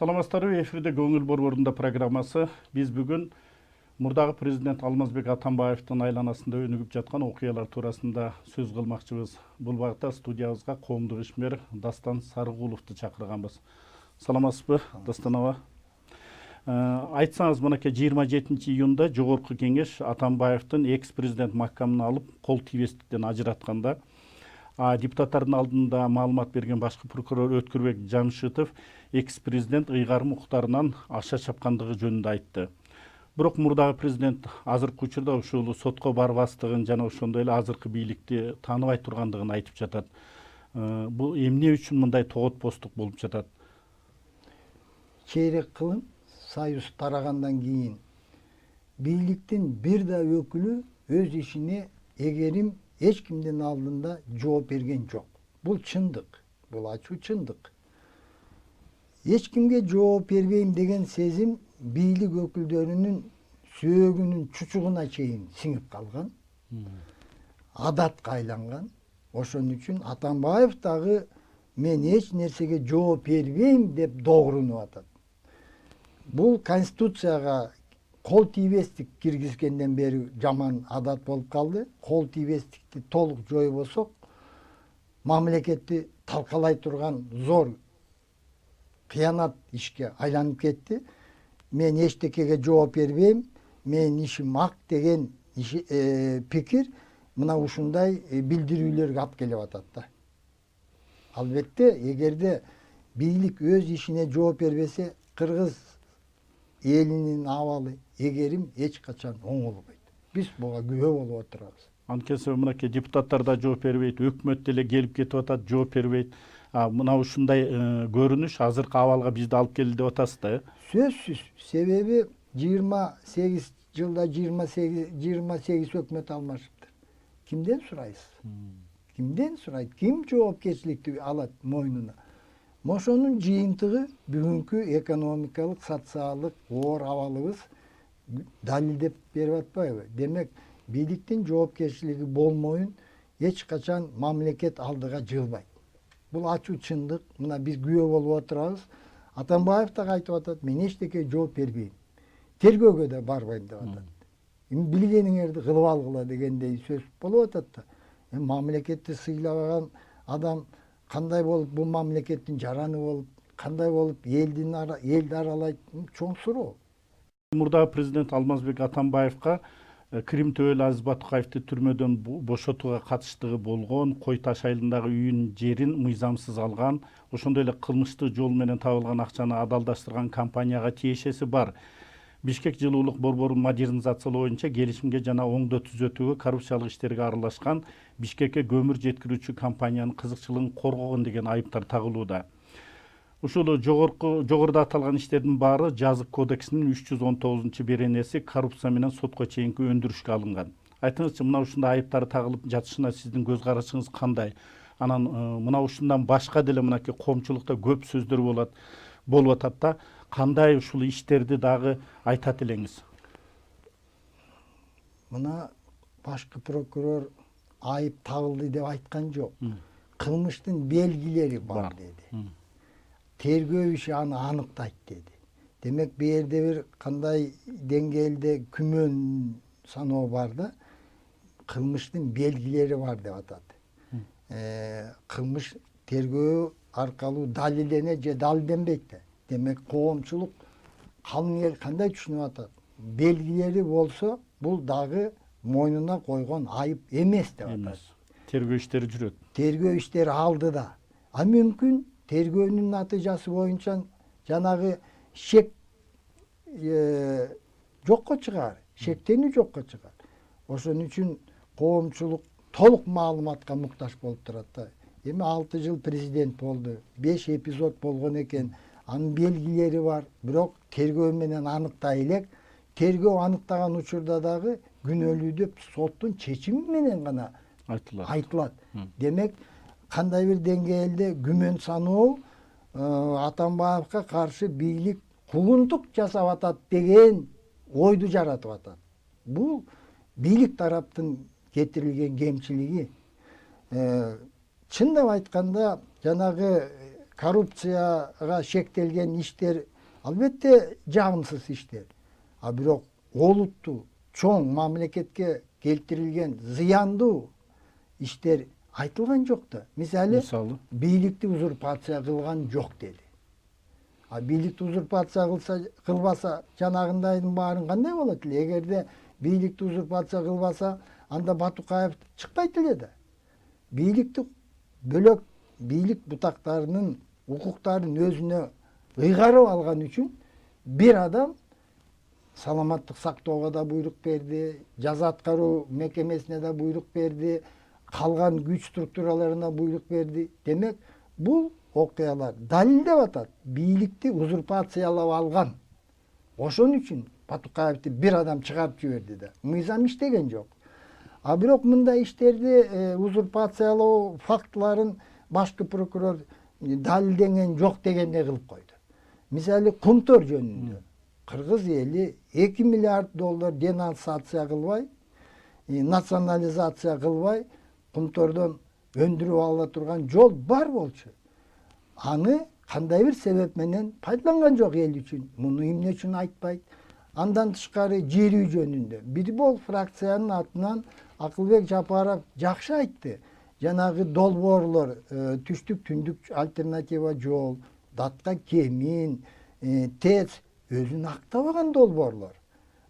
Саламатсыздарбы, эфирде көңүл борборунда программасы. Биз бүгүн мурдагы президент Алмазбек Атамбаевдин айланасында өнүгүп жаткан окуялар туурасында сөз кылмакчыбыз. Бул багытта студиябызга коомдук ишмер Дастан Сарыгуловду чакырганбыз. Саламатсызбы, Дастан аба? Айтсаңыз, мынакей 27-июнда Жогорку кеңеш Атамбаевдин экс-президент макамын алып кол тийбестиктен ажыратканда, депутаттардын алдында маалымат берген башкы прокурор Өткүрбек Жамшитов экс-президент ыйгарым уктарынан аша чапкандыгы жөнүндө айтты. Бирок мурдагы президент азыркы учурда ушул сотко барбастыгын жана ошондой эле азыркы бийликти тааныбай тургандыгын айтып жатат. Бул эмне үчүн мындай тоготпостук болуп жатат? Чейрек кылым Союз тарагандан кийин бийликтин бир да өкүлү өз ишине эгерим эч кимдин алдында жооп берген жок. Бул чындык, бул ачуу чындык. Эч кимге жооп бербейм деген сезим бийлик өкүлдөрүнүн сөөгүнүн чучугуна чейин сиңип калган. Адатка айланган. Ошон үчүн Атамбаев дагы мен эч нерсеге жооп бербейм деп догрунуп атат. Бул Конституцияга кол тийбестик киргизгенден бери жаман адат болуп калды. Кол тийбестикти толук жойбосок, мамлекетти талкалай турган зор кыянат ишке айланып кетти. Мен эчтекеге жооп бербейм, менин ишим ак деген пикир мына ушундай билдирүүлөргө алып келип атат да. Албетте, эгерде бийлик өз ишине жооп бербесе, кыргыз элинин абалы эгерим эч качан оңолбойт. Биз буга күбө болуп отурабыз. Анткени мынакей депутаттар да жооп бербейт, өкмөт деле келип кетип атат, жооп бербейт. Мына ушундай көрүнүш азыркы абалга бизди алып келди деп атасыз да. Сөзсүз. Себеби 28 жылда 28 өкмөт алмашыптыр. Кимден сурайсыз? Кимден сурайт? Ким жоопкерчиликти алат мойнуна? Ошонун жыйынтыгы бүгүнкү экономикалык, социалдык оор абалыбыз далилдеп берип атпайбы? Демек, бийликтин жоопкерчилиги болмоюн эч качан мамлекет алдыга жылбайт. Бул ачуу чындык. Мына биз күбө болуп отурабыз. Атамбаев да айтып атат, мен эчтеке жооп бербейм. Тергөөгө да барбайм деп атат. Билгениңерди кылып алгыла дегендей сөз болуп атат да. Мамлекетти сыйлабаган адам кандай болуп, бул мамлекеттин жараны болуп, кандай болуп элди аралайт, чоң суроо. Мурдагы президент Алмазбек Атамбаевга Крим Төбөл Азиз Батукаевди түрмөдөн бошотууга катыштыгы болгон, Кой Таш айылындагы үйүн жерин мыйзамсыз алган, ошондой эле кылмыштык жол менен табылган акчаны адалдаштырган компанияга тиешеси бар. Бишкек жылуулук борборун модернизациялоо боюнча келишимге жана оңдоо түзөтүүгө, коррупциялык иштерге аралашкан Бишкекке көмүр жеткирүүчү компаниянын кызыкчылыгын коргогон деген айыптар тагылууда. Ушул жогоруда аталган иштердин баары Жазык кодексинин 319 беренеси коррупция менен сотко чейинки өндүрүшкө алынган. Айтыңызчы, мына ушундай айыптар тагылып жатышына сиздин көз карашыңыз кандай? Анан мына ушундан башка деле мынакей коомчулукта көп сөздөр болуп атат да, кандай ушул иштерди дагы айтат элеңиз? Мына башкы прокурор айып тагылды деп айткан жок. Кылмыштын белгилери бар деди. Тергөө иши аны аныктайт деди. Демек, бу жерде бир кандай деңгээлде күмөн саноо бар да, кылмыштын белгилери бар деп атат. Кылмыш тергөө аркылуу далилдене же далилденбейт да. Демек, коомчулук калың эл кандай түшүнүп атат? Белгилери болсо, бул дагы мойнуна койгон айып эмес деп атат. Тергөө иштери жүрөт. Тергөө иштери алдыда. Мүмкүн тергөөнүн натыйжасы боюнча жанагы шек жокко чыгар, шектенүү жокко чыгар. Ошон үчүн коомчулук толук маалыматка муктаж болуп турат да. Эми 6 жыл президент болду, 5 эпизод болгон экен, анын белгилери бар, бирок тергөө менен аныктай элек. Тергөө аныктаган учурда дагы күнөөлүү деп соттун чечими менен гана айтылат. Демек, кандай бир деңгээлде күмөн саноо Атамбаевга каршы бийлик куугунтук жасап атат деген ойду жаратып атат. Бул бийлик тараптын кетирилген кемчилиги. Чындап айтканда, жанагы коррупцияга шектелген иштер Alбетте жагымсыз иштер. А бирок олуттуу чоң мамлекетке келтирилген зыяндуу иштер айтылган жок да. Мисалы, бийликти узурпация кылган жок деди. А бийликти узурпация кылбаса, жанагындайдын баарын кандай болот эле? Эгерде бийликти узурпация кылбаса, анда Батукаев чыкпайт эле да. Бийликти бөлөк бийлик бутактарынын укуктарын өзүнө ыйгарып алган үчүн бир адам саламаттык сактоого да буйрук берди, жаза аткаруу мекемесине да буйрук берди, калган күч структураларына буйрук берди. Демек, бул окуялар далилдеп атат, бийликти узурпациялап алган. Ошон үчүн Батукаевди бир адам чыгарып жиберди да. Мыйзам иштеген жок. А бирок мындай иштерди узурпациялоо фактыларын башкы прокурор далилденген жок дегендей кылып койду. Мисалы, Кумтор жөнүндө кыргыз эли 2 миллиард доллар денонсация кылбай, национализация кылбай, Кумтордон өндүрүп ала турган жол бар болчу. Аны кандай бир себеп менен пайдаланган жок эл үчүн. Муну эмне үчүн айтпайт? Андан тышкары жер үй жөнүндө бир бол фракциянын атынан Акылбек Жапаров жакшы айтты. Жанагы долбоорлор, түштүк түндүк альтернатива жол, датка кемин, ТЭЦ өзүн актабаган долбоорлор.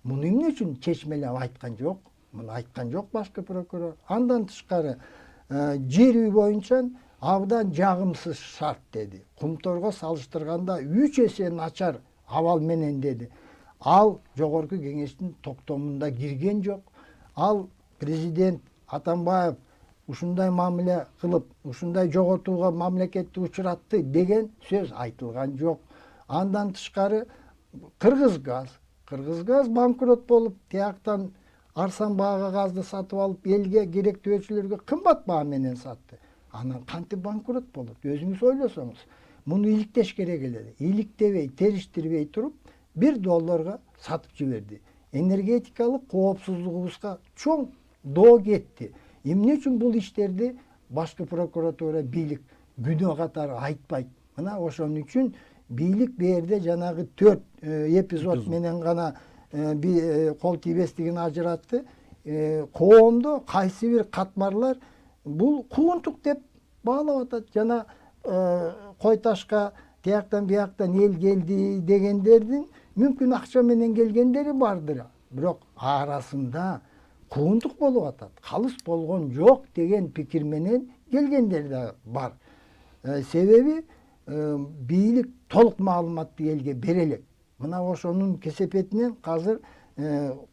Муну эмне үчүн чечмелеп айткан жок? Муну айткан жок башкы прокурор. Андан тышкары жер үй боюнча абдан жагымсыз шарт деди. Кумторго салыштырганда 3 эсе начар абал менен деди. Ал жогорку кеңештин токтомунда кирген жок. Ал президент Атамбаев ушундай мамиле кылып, ушундай жоготууга мамлекетти учуратты деген сөз айтылган жок. Андан тышкары Кыргызгаз банкрот болуп, тияктан арзан баага газды сатып алып, элге керектүүчүлөргө кымбат баа менен сатты. Анан кантип банкрот болот? Өзүңүз ойлосоңуз. Муну иликтеш керек эле. Иликтебей, териштирбей туруп, $1 сатып жиберди. Энергетикалык коопсуздугубузга чоң доо кетти. Эмне үчүн бул иштерди башкы прокуратура, бийлик күнөө катары айтпайт? Мына ошон үчүн бийлик берде жанагы 4 эпизод менен гана кол тийбестигин ажыратты. Коомдо кайсы бир катмарлар бул куунтук деп баалап атат. Жана Кой Ташка тияктан бияктан эл келди дегендердин мүмкүн акча менен келгендери бардыр. Бирок арасында куунтук болуп атат. Калыс болгон жок деген пикир менен келгендер да бар. Себеби бийлик толук маалыматты элге бере элек. Мына ошонун кесепетинен азыр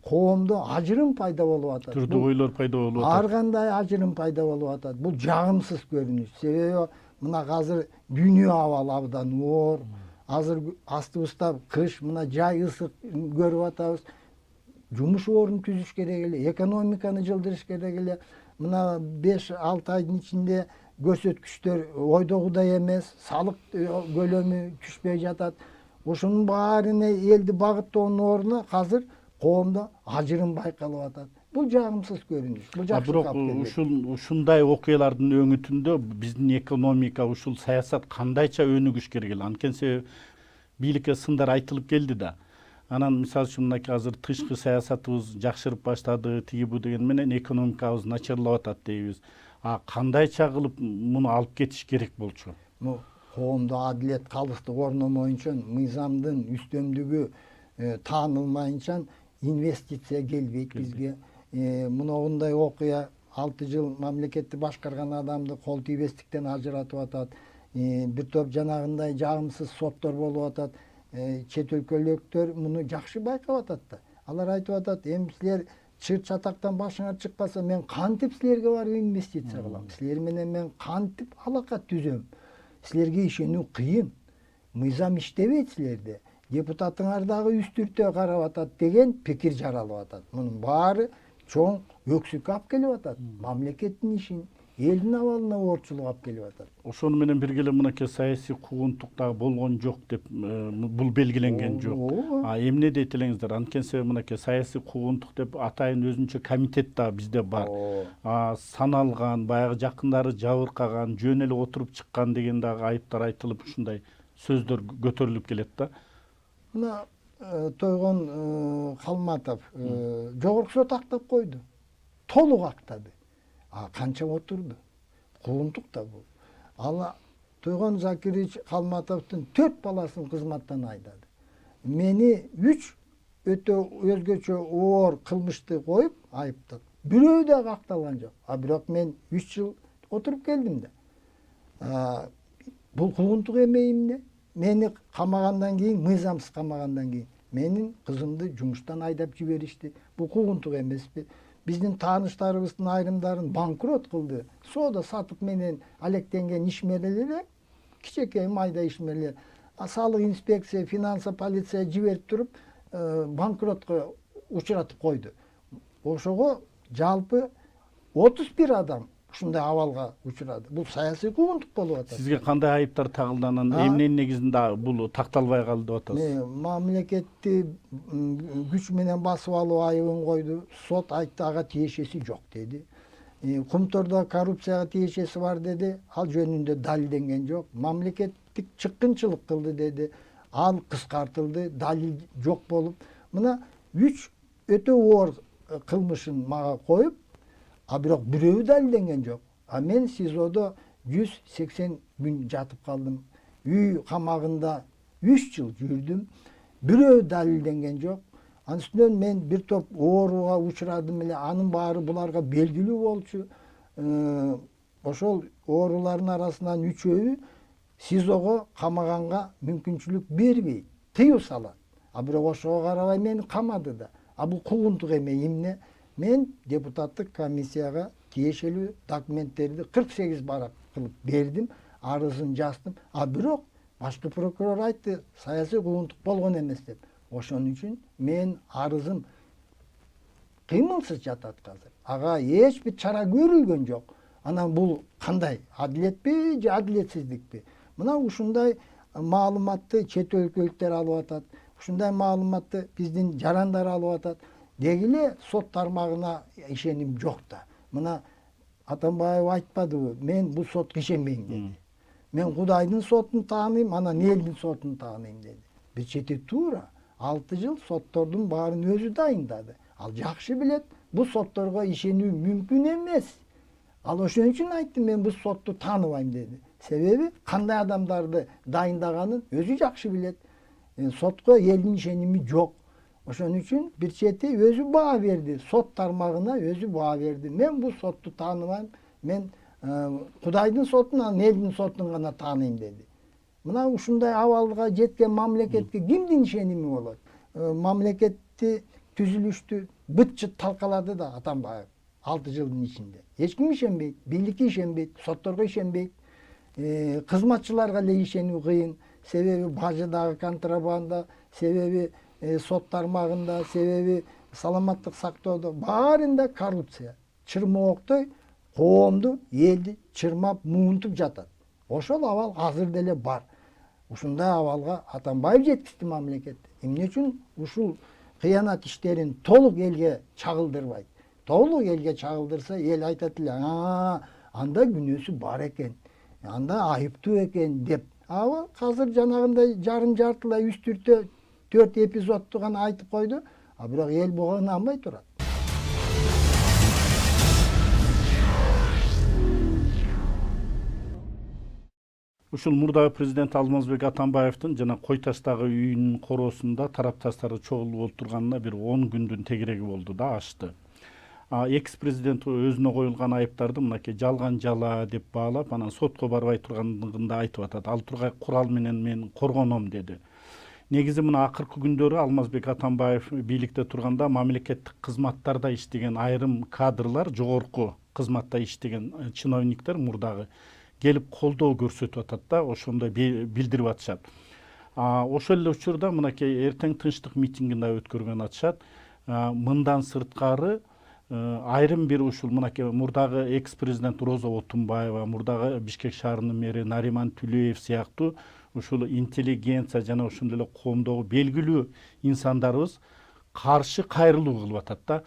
коомдо ажырым пайда болуп атат. Түрдүү ойлор пайда болуп атат. Ар кандай ажырым пайда болуп атат. Бул жагымсыз көрүнүш. Себеби мына азыр дүйнө абалы абдан оор. Азыр астыбызда кыш, мына жай ысык көрүп атабыз. Жумуш орун түзүш керек эле, экономиканы жылдырыш керек эле. Мына 5-6 айдын ичинде көрсөткүчтөр ойдогудай эмес, салык көлөмү түшпөй жатат. Ошонун баарына элди багыттоонун ордуна азыр коомдо ажырым байкалып атат. Бул жагымсыз көрүнүш. Бул жакшы бирок ушундай окуялардын өңүтүндө биздин экономика, ушул саясат кандайча өнүгүш керек эле? Анткени бийликке сындар айтылып келди да. Анан мисалы үчүн мынакей азыр тышкы саясатыбыз жакшырып баштады, тиги бу деген менен экономикабыз начарлап атат дейбиз. А кандайча кылып муну алып кетиш керек болчу? Коомдо адилет, калыстык орномоюнча, мыйзамдын үстөмдүгү таанылмайынча инвестиция келбейт бизге. Мындай окуя 6 жыл мамлекетти башкарган адамды кол тийбестиктен ажыратып атат. Бир топ жанагындай жагымсыз соттор болуп атат. Чет өлкөлүктөр муну жакшы байкап атат да. Алар айтып атат, эми силер чыр чатактан башыңар чыкпаса, мен кантип силерге барып инвестиция кылам? Силер менен мен кантип алака түзөм? Силерге ишенүү кыйын. Мыйзам иштебейт силерде. Депутатыңар дагы үстүртө карап атат деген пикир жаралып атат. Мунун баары чоң өксүккө алып келип атат. Мамлекеттин ишин, элдин абалына оорчулук алып келип атат. Ошону менен бирге эле мынакей саясий куугунтук дагы болгон жок деп бул белгиленген жок. А эмне дейт элеңиздер? Анткени мынакей саясий куугунтук деп атайын өзүнчө комитет дагы бизде бар. Саналган, баягы жакындары жабыркаган, жөн эле отуруп чыккан деген дагы айыптар айтылып, ушундай сөздөр көтөрүлүп келет да. мына Тойгон Калматов жогорку сот актап койду. Толук актады. Канча отурду. Куугунтук да бул. Ал Тойгон Закирович Калматовдун 4 баласын кызматтан айдады. Мени 3 өтө өзгөчө оор кылмышты коюп айыптады. Бирөө да акталган жок. Бирок мен 3 жыл отуруп келдим да. Бул куугунтук эме эмне? Мени камагандан кийин, мыйзамсыз камагандан кийин менин кызымды жумуштан айдап жиберишти. Бул куугунтук эмеспи? Биздин тааныштарыбыздын айрымдарын банкрот кылды. Соода сатык менен алектенген ишмерлер, кичекей майда ишмерлер, салык инспекция, финанса полиция жиберип туруп банкротко учуратып койду. Ошого жалпы 31 адам ушундай абалга учурады. Бул саясий куугунтук болуп атат. Сизге кандай айыптар тагылганын, эмненин негизинде бул такталбай калды деп атасыз? Мамлекетти күч менен басып алуу айыбын койду. Сот айтты, ага тиешеси жок деди. Кумтордо коррупцияга тиешеси бар деди. Ал жөнүндө далилденген жок. Мамлекеттик чыккынчылык кылды деди. Ал кыскартылды, далил жок болуп. Мына 3 өтө оор кылмышын мага коюп, бирок бирөө далилденген жок. Мен СИЗОдо 180 күн жатып калдым. Үй камагында 3 жыл жүрдүм. Бирөө далилденген жок. Анын үстүнөн мен бир топ ооруга учурадым эле. Анын баары буларга белгилүү болчу. Ошол оорулардын арасынан 3-өө СИЗОго камаганга мүмкүнчүлүк бербейт, тыюу салат. Бирок ошого карабай мени камады да. Бул куугунтук эмне? Мен депутаттык комиссияга тиешелүү документтерди 48 барак кылып бердим, арызын жаздым. Бирок башкы прокурор айтты, саясий куугунтук болгон эмес деп. Ошон үчүн мен арызым кыймылсыз жатат азыр. Ага эч бир чара көрүлгөн жок. Анан бул кандай? Адилетпи же адилетсиздикпи? Мына ушундай маалыматты чет өлкөлүктөр алып атат. Ушундай маалыматты биздин жарандар алып атат. Деги эле сот тармагына ишеним жок да. Мына Атамбаев айтпадыбы, мен бул сотко ишенбейм деди. Мен Кудайдын сотун тааныйм, анан элдин сотун тааныйм деди. Бир чети туура 6 жыл соттордун баарын өзү дайындады. Ал жакшы билет, бул сотторго ишенүү мүмкүн эмес. Ал ошон үчүн айтты, мен бул сотту тааныбайм деди. Себеби кандай адамдарды дайындаганын өзү жакшы билет. Сотко элдин ишеними жок. Ошон үчүн бир чети өзү баа берди, сот тармагына өзү баа берди. Мен бул сотту тааныбайм, мен Кудайдын сотун, анан элдин сотун гана тааныйм деди. Мына ушундай абалга жеткен мамлекетке кимдин ишеними болот? Мамлекетти түзүлүштү быт-чыт талкалады да Атамбаев 6 жылдын ичинде. Эч ким ишенбейт, бийликке ишенбейт, сотторго ишенбейт. Кызматчыларга эле ишенүү кыйын. Себеби бажыдагы контрабанда, себеби сот тармагында, себеби саламаттык сактоодо баарында коррупция. Чырмооктой коомду, элди чырмап, муунтуп жатат. Ошол абал азыр деле бар. Ушундай абалга Атамбаев жеткизди мамлекетти. Эмне үчүн ушул кыянат иштерин толук элге чагылдырбайт? Толук элге чагылдырса, эл айтат эле, анда күнөөсү бар экен, анда айыптуу экен деп. Азыр жанагындай жарым-жартылай үстүртө 4 эпизодду гана айтып койду, бирок эл буга ынанбай турат. Ушул мурдагы президент Алмазбек Атамбаевдин жана Кой Таштагы үйүнүн короосунда тарапташтары чогулуп отурганына бир 10 күндүн тегереги болду да, ашты. Экс-президент өзүнө коюлган айыптарды мынакей жалган жала деп баалап, анан сотко барбай тургандыгын да айтып атат. Ал тургай курал менен мен коргоном деди. Негизи мына акыркы күндөрү Алмазбек Атамбаев бийликте турганда мамлекеттик кызматтарда иштеген айрым кадрлар, жогорку кызматта иштеген чиновниктер мурдагы келип колдоо көрсөтүп атат да, ошондой билдирип атышат. Ошол эле учурда мынакей эртең тынчтык митингин да өткөргөн атышат. Мындан сырткары айрым бир ушул мынакей мурдагы экс-президент Роза Отунбаева, мурдагы Бишкек шаарынын мэри Нариман Түлеев сыяктуу ушул интеллигенция жана ошондой эле коомдогу белгилүү инсандарыбыз каршы кайрылуу кылып атат да.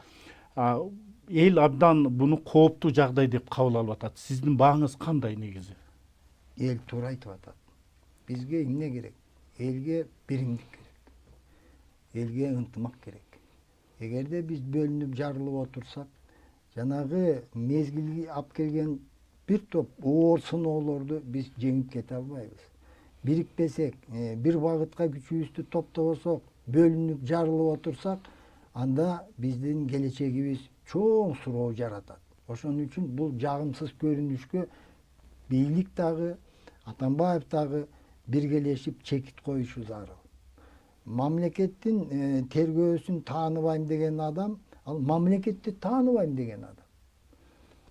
Эл абдан буну кооптуу жагдай деп кабыл алып атат. Сиздин бааңыз кандай негизи? Эл туура айтып атат. Бизге эмне керек? Элге биримдик керек. элге ынтымак керек. Эгерде биз бөлүнүп жарылып отурсак, жанагы мезгилге алып келген бир топ оор сыноолорду биз жеңип кете албайбыз. Бирикпесек, бир багытка күчүбүздү топтобосок, бөлүнүп жарылып отурсак, анда биздин келечегибиз чоң суроо жаратат. Ошон үчүн бул жагымсыз көрүнүшкө бийлик дагы, Атамбаев дагы биргелешип чекит коюшу зарыл. Мамлекеттин тергөөсүн тааныбайм деген адам, ал мамлекетти тааныбайм деген адам.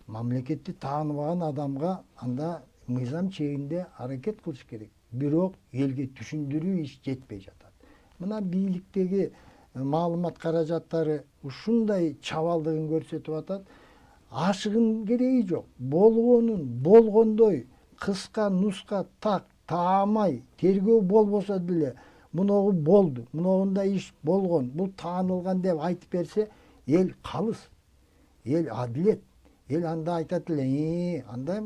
Мамлекетти тааныбаган адамга анда мыйзам чегинде аракет кылыш керек. Бирок элге түшүндүрүү иш жетпей жатат. Мына бийликтеги маалымат каражаттары ушундай чабалдыгын көрсөтүп атат. Ашыгын кереги жок. Болгонун болгондой кыска нуска так таамай тергөө болбосо деле муногу болду, муногундай иш болгон, бул таанылган деп айтып берсе, эл калыс, эл адилет, эл анда айтат эле, анда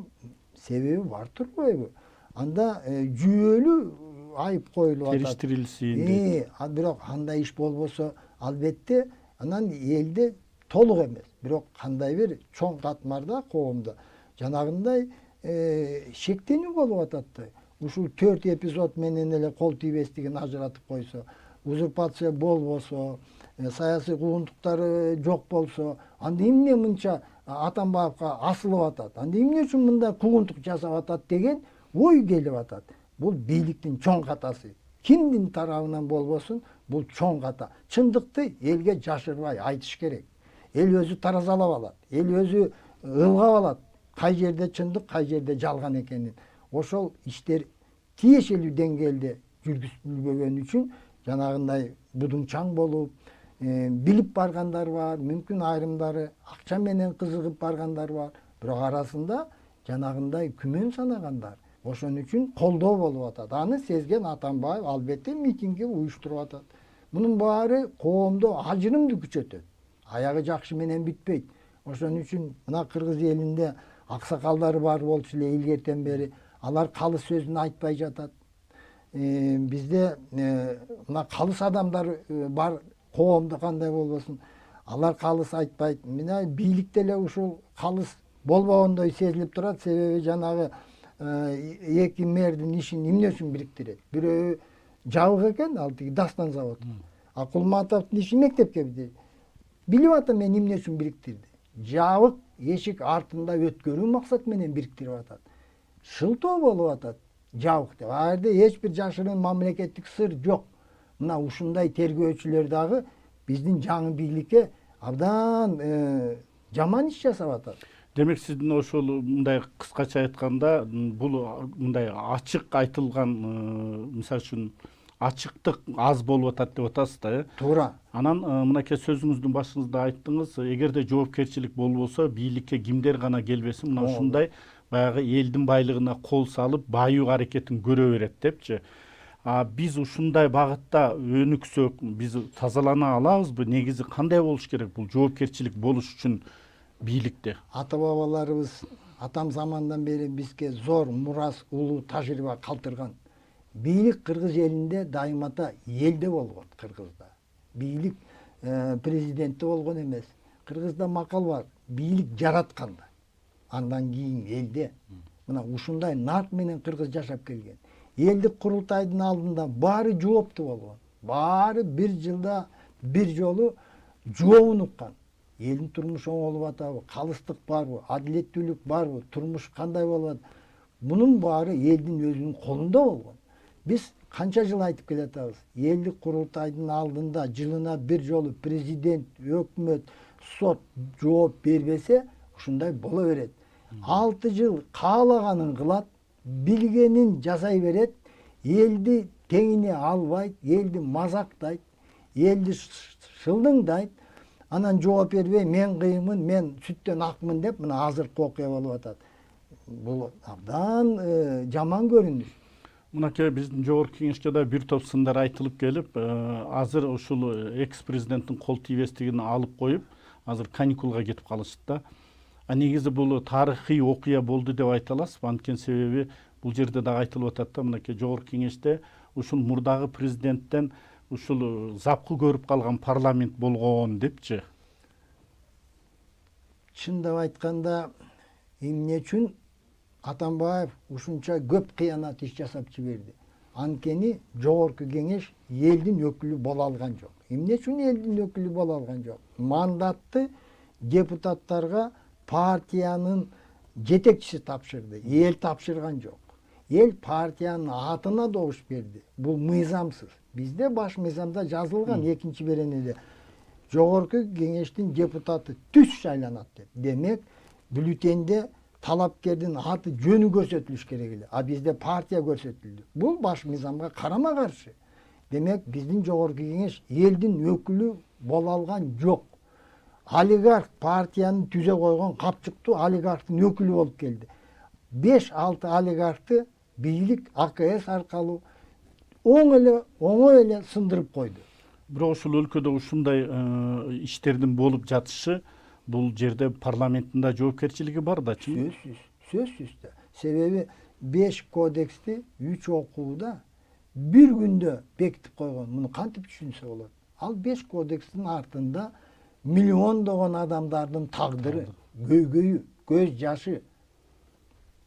себеби бар турбайбы? Анда жүйөлүү айып коюлуп атат. Териштирилсин дейт. Бирок андай иш болбосо, албетте анан элде толук эмес, бирок кандай бир чоң катмарда коомдо жанагындай шектенүү болуп атат да. Ушул 4 эпизод менен эле кол тийбестигин ажыратып койсо, узурпация болбосо, саясий куугунтуктары жок болсо, анда эмне мынча Атамбаевка асылып атат? Анда эмне үчүн мындай куугунтук жасап атат деген ой келип атат. Бул бийликтин чоң катасы. Кимдин тарабынан болбосун, бул чоң ката. Чындыкты элге жашырбай айтыш керек. Эл өзү таразалап алат, эл өзү ылгап алат. Кай жерде чындык, кай жерде жалган экенин. Ошол иштер тиешелүү деңгээлде жүргүзүлбөгөн үчүн жанагындай будуңчаң болуп, билип баргандар бар, мүмкүн айрымдары акча менен кызыгып баргандар бар, бирок арасында жанагындай күмөн санагандар. Ошон үчүн колдоо болуп атат. Аны сезген Атамбаев албетте митингге уюштуруп атат. Мунун баары коомдо ажырымды күчөтөт. Аягы жакшы менен бүтпөйт. Ошон үчүн мына кыргыз элинде аксакалдары бар болчу эле илгертен бери, алар калыс сөзүн айтпай жатат. Бизде мына калыс адамдар бар, коомдо кандай болбосун, алар калыс айтпайт. Мына бийликте эле ушул калыс болбогондой сезилип турат, себеби жанагы эки мэрдин ишин эмне үчүн бириктирет? Бирөө жабык экен, ал тиги дастан заводу. А Кулматовдун иши мектепке билип атам мен эмне үчүн бириктирди. Жабык эшик артында өткөрүү максат менен бириктирип атат. Шылтоо болуп атат жабык деп. Ал жерде эч бир жашырын мамлекеттик сыр жок. Мына ушундай тергөөчүлөр дагы биздин жаңы бийликке абдан жаман иш жасап атат. Демек сиздин ошол мындай кыскача айтканда бул мындай ачык айтылган, мисалы үчүн ачыктык аз болуп атат деп атасыз да, Туура. Анан мынакей сөзүңүздүн башыңызда айттыңыз, эгерде жоопкерчилик болбосо бийликке кимдер гана келбесин, мына ушундай баягы элдин байлыгына кол салып байуу аракетин көрө берет депчи. Биз ушундай багытта өнүксөк, биз тазалана алабызбы? Негизи кандай болуш керек бул жоопкерчилик болуш үчүн бийликте? Ата бабаларыбыз атам замандан бери бизге зор мурас, улуу тажрыйба калтырган. Бийлик кыргыз элинде дайымата элде болгон, кыргызда. Бийлик президентте болгон эмес. Кыргызда макал бар, бийлик жаратканда, андан кийин элде. Мына ушундай нарк менен кыргыз жашап келген. Элдик курултайдын алдында баары жоопту болгон. Баары бир жылда бир жолу жооп унуккан. Элдин турмушу оңолуп атабы, калыстык барбы, адилеттүүлүк барбы, турмуш кандай болот? Мунун баары элдин өзүнүн колунда болгон. Биз канча жыл айтып келатабыз. Элдик курултайдын алдында жылына бир жолу президент, өкмөт, сот жооп бербесе, ушундай боло берет. 6 жыл каалаганын кылат, билгенин жасай берет, элди теңине албайт, элди мазактайт, элди шылдыңдайт. Анан жооп бербей, мен кыймын, мен сүттөн акмын деп, мына азыркы окуя болуп атат. Бул абдан жаман көрүнүш. Мынакей биздин жогорку кеңешке да бир топ сындар айтылып келип, азыр ушул экс-президенттин кол тийбестигин алып коюп, азыр каникулга кетип калышты да. Негизи бул тарыхый окуя болду деп айта аласызбы? Анткени себеби бул жерде дагы айтылып атат да, мынакей жогорку кеңеште ушул мурдагы президенттен ушул запкы көрүп калган парламент болгон депчи. Чындап айтканда, эмне үчүн Атамбаев ушунча көп кыянат иш жасап жиберди? Анткени жогорку кеңеш элдин өкүлү боло алган жок. Эмне үчүн элдин өкүлү боло алган жок? Мандатты депутаттарга партиянын жетекчиси тапшырды. Эл тапшырган жок. Эл партиянын атына добуш берди. Бул мыйзамсыз. Бизде баш мыйзамда жазылган экинчи беренеде жогорку кеңештин депутаты түз шайланат деп. Демек, бюллетенде талапкердин аты жөнү көрсөтүлүш керек эле. А бизде партия көрсөтүлдү. Бул баш мыйзамга карама каршы. Демек, биздин жогорку кеңеш элдин өкүлү боло алган жок. Олигарх партияны түзө койгон капчыктуу олигархтын өкүлү болуп келди. 5-6 олигархты бийлик АКС аркылуу оңой эле сындырып койду. Бирок ушул өлкөдө ушундай иштердин болуп жатышы, бул жерде парламенттин да жоопкерчилиги бар да, чын? Сөзсүз да. Себеби 5 кодексти 3 окууда бир күндө бекитип койгон. Муну кантип түшүнсө болот? Ал 5 кодекстин артында миллиондогон адамдардын тагдыры, көйгөйү, көз жашы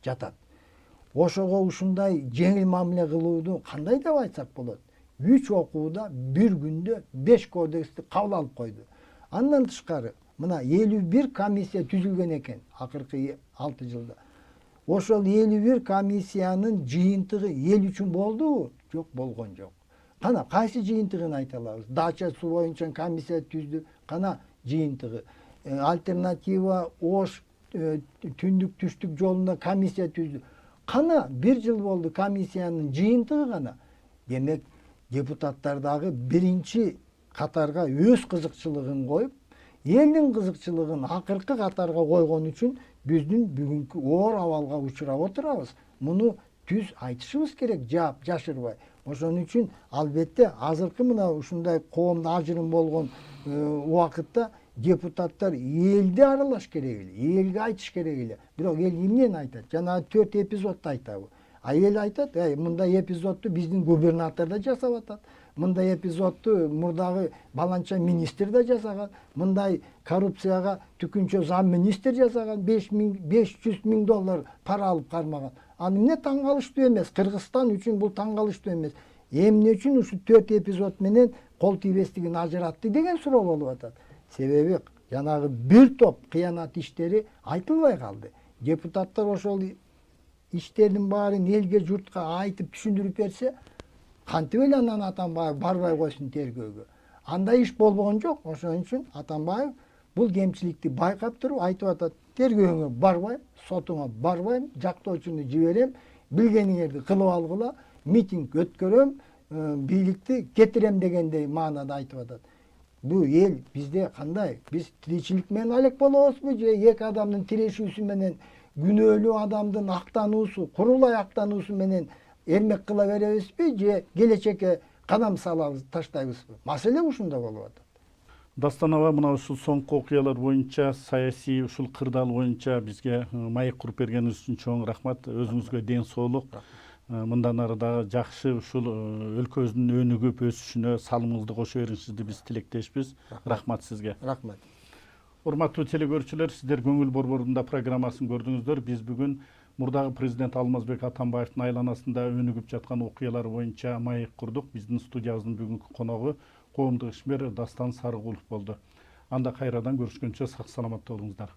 жатат. Ошого ушундай жеңил мамиле кылууду кандай деп айтсак болот? 3 окууда бир күндө 5 кодексти кабыл алып койду. Андан тышкары, мына 51 комиссия түзүлгөн экен акыркы 6 жылда. Ошол 51 комиссиянын жыйынтыгы эл үчүн болдубу? Жок, болгон жок. Кана кайсы жыйынтыгын айта алабыз? Дача суу боюнча комиссия түздү. Кана жыйынтыгы? Альтернатива Ош түндүк түштүк жолунда комиссия түздү. Кана бир жыл болду комиссиянын жыйынтыгы кана. Демек, депутаттар дагы биринчи катарга өз кызыкчылыгын коюп, элдин кызыкчылыгын акыркы катарга койгон үчүн биздин бүгүнкү оор абалга учурап отурабыз. Муну түз айтышыбыз керек, жаап жашырбай. Ошон үчүн албетте азыркы мына ушундай коомдо ажырым болгон убакытта депутаттар элди аралаш керек эле, элге айтыш керек эле. Бирок эл эмнени айтат? Жанагы 4 эпизодду айтабы? А эл айтат, мындай эпизодду биздин губернатор да жасап атат. Мындай эпизодду мурдагы баланча министр да жасаган. Мындай коррупцияга түкүнчө зам министр жасаган. 500 миң доллар пара алып кармаган. Аны эмне таң калыштуу эмес? Кыргызстан үчүн бул таң калыштуу эмес. Эмне үчүн ушу 4 эпизод менен кол тийбестигин ажыратты деген суроо болуп атат. Себеби жанагы бир топ кыянат иштери айтылбай калды. Депутаттар ошол иштердин баарын элге, журтка айтып түшүндүрүп берсе, кантип эле анан Атамбаев барбай койсун тергөөгө? Андай иш болбогон жок. Ошон үчүн Атамбаев бул кемчиликти байкап туруп айтып атат: тергөөгө барбайм, сотуңа барбайм, жактоочуну жиберем, билгениңерди кылып алгыла, митинг өткөрөм, бийликти кетирем дегендей маанада айтып атат. Бул эл бизде кандай? Биз тиричилик менен алек болобузбу же эки адамдын тирешүүсү менен күнөөлүү адамдын актануусу, курулай актануусу менен эрмек кыла беребизби же келечекке кадам салабыз, таштайбызбы? Маселе ушунда болуп атат. Дастан аба, мына ушул соңку окуялар боюнча, саясий ушул кырдаал боюнча бизге маек куруп бергениңиз үчүн чоң рахмат. Өзүңүзгө ден соолук. Мындан ары дагы жакшы ушул өлкөбүздүн өнүгүп өсүшүнө салымыңызды кошо бериңизди биз тилектешпиз. Рахмат сизге. Рахмат. Урматтуу телекөрүүчүлөр, сиздер Көңүл борборунда программасын көрдүңүздөр. Биз бүгүн мурдагы президент Алмазбек Атамбаевдин айланасында өнүгүп жаткан окуялар боюнча маек курдук. Биздин студиябыздын бүгүнкү коногу коомдук ишмер Дастан Сарыгулов болду. Анда кайрадан көрүшкөнчө сак саламатта болуңуздар.